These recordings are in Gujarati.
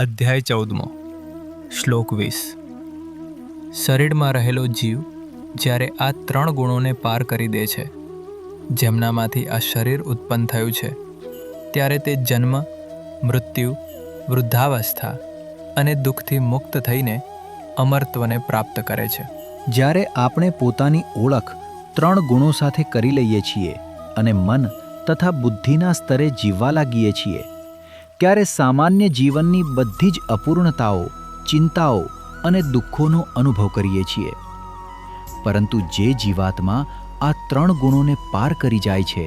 અધ્યાય 14 શ્લોક 20 શરીરમાં રહેલો જીવ જ્યારે આ 3 ગુણોને પાર કરી દે છે, જેમનામાંથી આ શરીર ઉત્પન્ન થયું છે, ત્યારે તે જન્મ, મૃત્યુ, વૃદ્ધાવસ્થા અને દુઃખથી મુક્ત થઈને અમરત્વને પ્રાપ્ત કરે છે. જ્યારે આપણે પોતાની ઓળખ 3 ગુણો સાથે કરી લઈએ છીએ અને મન તથા બુદ્ધિના સ્તરે જીવવા લાગીએ છીએ, ત્યારે સામાન્ય જીવનની બધી જ અપૂર્ણતાઓ, ચિંતાઓ અને દુઃખોનો અનુભવ કરીએ છીએ. પરંતુ જે જીવાત્મા આ 3 ગુણોને પાર કરી જાય છે,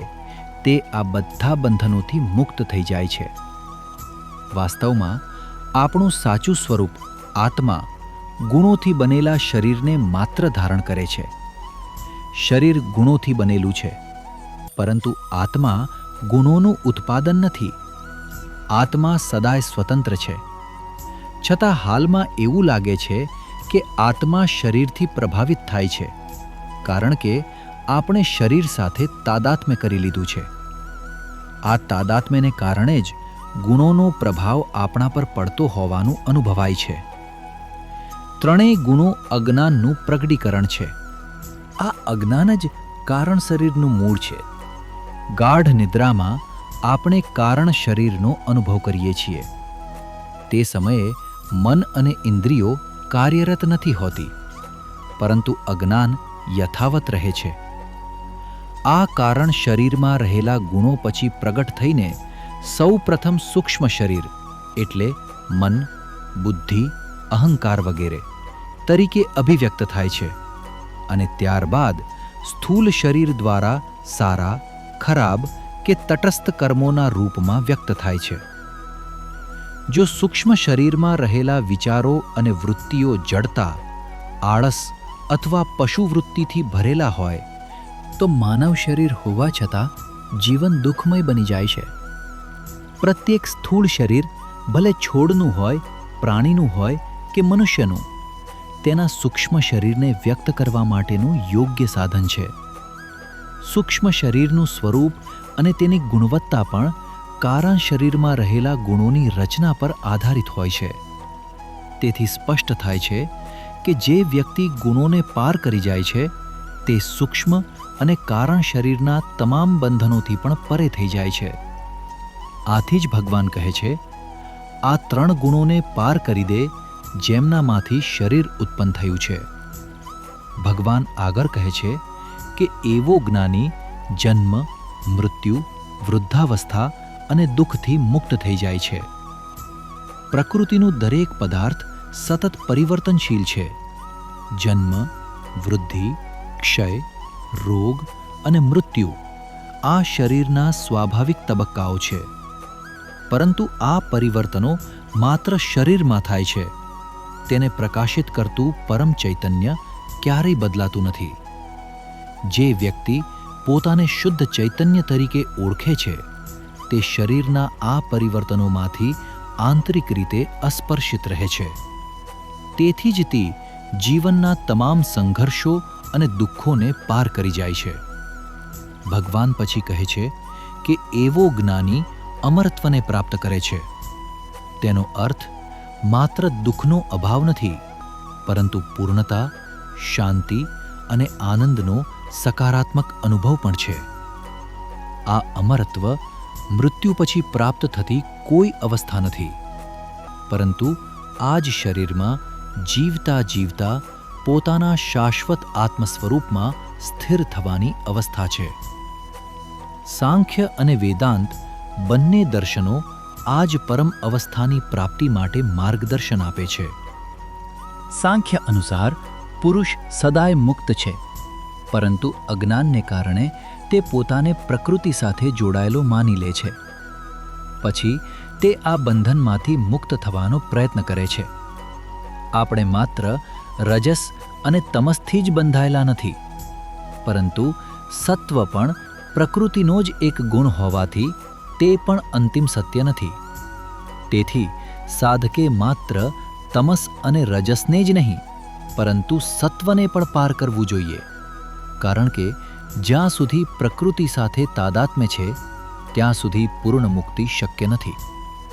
તે આ બધા બંધનોથી મુક્ત થઈ જાય છે. વાસ્તવમાં આપણું સાચું સ્વરૂપ આત્મા ગુણોથી બનેલા શરીરને માત્ર ધારણ કરે છે. શરીર ગુણોથી બનેલું છે, પરંતુ આત્મા ગુણોનું ઉત્પાદન નથી. આત્મા સદાય સ્વતંત્ર છે. છતાં હાલમાં એવું લાગે છે કે આત્મા શરીરથી પ્રભાવિત થાય છે, કારણ કે આપણે શરીર સાથે તાદાત્મ્ય કરી લીધું છે. આ તાદાત્મ્યને કારણે જ ગુણોનો પ્રભાવ આપણા પર પડતો હોવાનું અનુભવાય છે. 3 ગુણો અજ્ઞાનનું પ્રગટીકરણ છે. આ અજ્ઞાન જ કારણ શરીરનું મૂળ છે. ગાઢ નિદ્રામાં આપણે કારણ શરીરનો અનુભવ કરીએ છીએ. તે સમયે મન અને ઇન્દ્રિયો કાર્યરત નથી હોતી, પરંતુ અજ્ઞાન યથાવત રહે છે. આ કારણ શરીરમાં રહેલા ગુણો પછી પ્રગટ થઈને સૌ પ્રથમ સૂક્ષ્મ શરીર એટલે મન, બુદ્ધિ, અહંકાર વગેરે તરીકે અભિવ્યક્ત થાય છે, અને ત્યારબાદ સ્થૂલ શરીર દ્વારા સારા, ખરાબ કે તટસ્થ કર્મોના રૂપમાં વ્યક્ત થાય છે. જો સૂક્ષ્મ શરીરમાં રહેલા વિચારો અને વૃત્તિઓ જડતા, આળસ અથવા પશુવૃત્તિથી ભરેલા હોય તો માનવ શરીર હોવા છતાં જીવન દુઃખમય બની જાય છે. પ્રત્યેક સ્થૂળ શરીર ભલે છોડનું હોય, પ્રાણીનું હોય કે મનુષ્યનું, તેના સૂક્ષ્મ શરીરને વ્યક્ત કરવા માટેનું યોગ્ય સાધન છે. સૂક્ષ્મ શરીરનું સ્વરૂપ અને તેની ગુણવત્તા પણ કારણ શરીરમાં રહેલા ગુણોની રચના પર આધારિત હોય છે. તેથી સ્પષ્ટ થાય છે કે જે વ્યક્તિ ગુણોને પાર કરી જાય છે, તે સૂક્ષ્મ અને કારણ શરીરના તમામ બંધનોથી પણ પરે થઈ જાય છે. આથી જ ભગવાન કહે છે, આ 3 ગુણોને પાર કરી દે જેમનામાંથી શરીર ઉત્પન્ન થયું છે. ભગવાન આગળ કહે છે કે એવો જ્ઞાની જન્મ, મૃત્યુ, વૃદ્ધાવસ્થા અને દુઃખથી મુક્ત થઈ જાય છે. પ્રકૃતિનું દરેક પદાર્થ સતત પરિવર્તનશીલ છે. જન્મ, વૃદ્ધિ, ક્ષય, રોગ અને મૃત્યુ આ શરીરના સ્વાભાવિક તબક્કાઓ છે. પરંતુ આ પરિવર્તનો માત્ર શરીરમાં થાય છે. તેને પ્રકાશિત કરતું પરમ ચૈતન્ય ક્યારેય બદલાતું નથી. જે વ્યક્તિ પોતાને શુદ્ધ ચૈતન્ય તરીકે ઓળખે છે, તે શરીરના આ પરિવર્તનોમાંથી આંતરિક રીતે અસ્પર્શિત રહે છે. તેથી જ તે જીવનના તમામ સંઘર્ષો અને દુઃખોને પાર કરી જાય છે. ભગવાન પછી કહે છે કે એવો જ્ઞાની અમરત્વને પ્રાપ્ત કરે છે. તેનો અર્થ માત્ર દુઃખનો અભાવ નથી, પરંતુ પૂર્ણતા, શાંતિ અને આનંદનો સકારાત્મક અનુભવ પણ છે. આ અમરત્વ મૃત્યુ પછી પ્રાપ્ત થતી કોઈ અવસ્થા નથી, પરંતુ આ જ શરીરમાં જીવતા જીવતા પોતાના શાશ્વત આત્મ સ્વરૂપમાં સ્થિર થવાની અવસ્થા છે. સાંખ્ય અને વેદાંત બંને દર્શનો આ જ પરમ અવસ્થાની પ્રાપ્તિ માટે માર્ગદર્શન આપે છે. સાંખ્ય અનુસાર પુરુષ સદાય મુક્ત છે, પરંતુ અજ્ઞાનને કારણે તે પોતાને પ્રકૃતિ સાથે જોડાયેલો માની લે છે. પછી તે આ બંધનમાંથી મુક્ત થવાનો પ્રયત્ન કરે છે. આપણે માત્ર રજસ અને તમસથી જ બંધાયેલા નથી, પરંતુ સત્વ પણ પ્રકૃતિનો જ એક ગુણ હોવાથી તે પણ અંતિમ સત્ય નથી. તેથી સાધકે માત્ર તમસ અને રજસને જ નહીં, પરંતુ સત્વને પણ પાર કરવું જોઈએ, કારણ કે જ્યાં સુધી પ્રકૃતિ સાથે તાદાત્મ્ય છે, ત્યાં સુધી પૂર્ણ મુક્તિ શક્ય નથી.